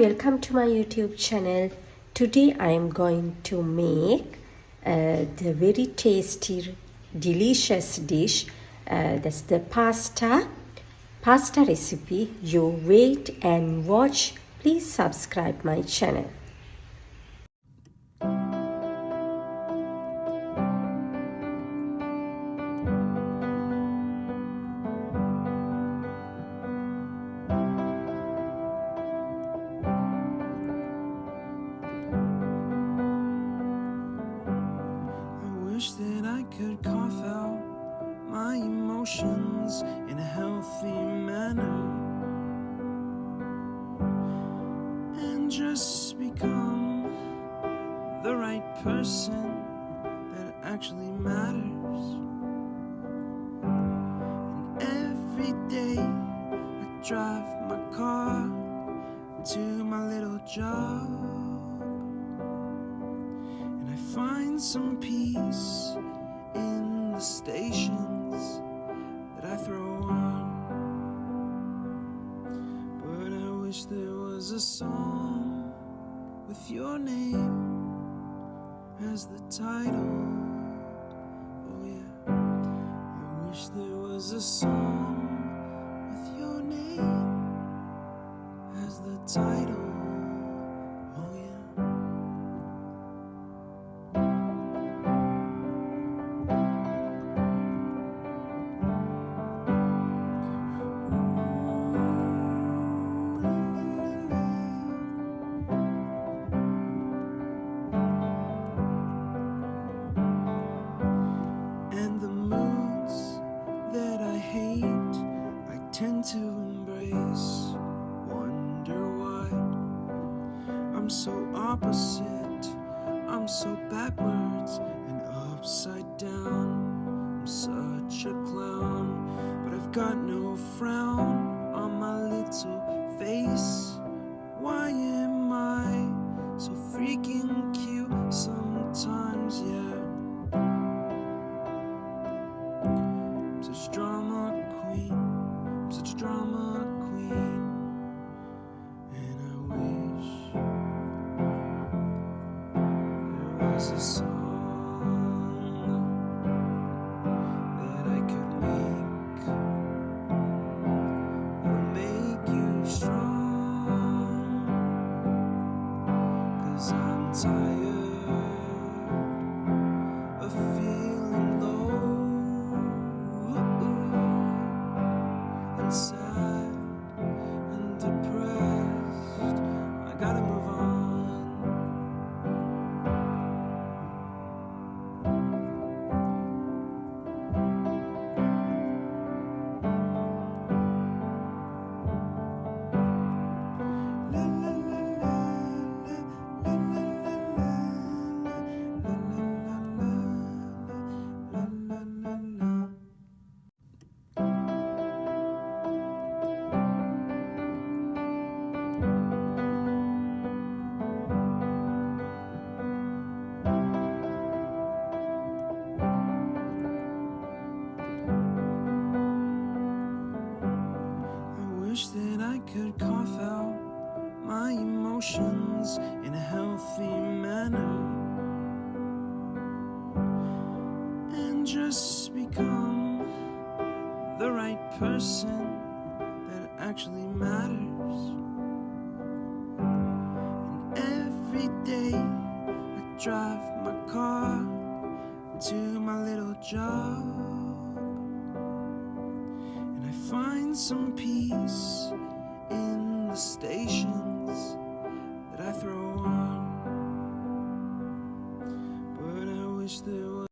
welcome to my YouTube channel. Today I am going to make the very tasty, delicious dish. That's the pasta recipe. You wait and watch. Please subscribe my channel. Wish that I could cough out my emotions in a healthy manner and just become the right person that actually matters. And every day I drive my car to my little job, and I find some peace in the stations that I throw on. But I wish there was a song with your name as the title. Oh yeah, I wish there was a song with your name as the title. Oh yeah. And the moods that I hate, I tend to embrace. Wonder why I'm so opposite, I'm so backwards and upside down. I'm such a clown, but I've got no frown on my little face. Why am I so freaking cute sometimes, yeah? I'm such a drama queen, I'm such a drama queen. And I wish there was a song that I could make that'll make you strong. 'Cause I'm tired of feeling low and sad and depressed. I gotta move on. La la la la la la la la la la la. I wish that I could cough out my emotions in a healthy manner and just become the right person that actually matters. And every day I drive my car to my little job, and I find some peace in the stations that I throw on. But I wish there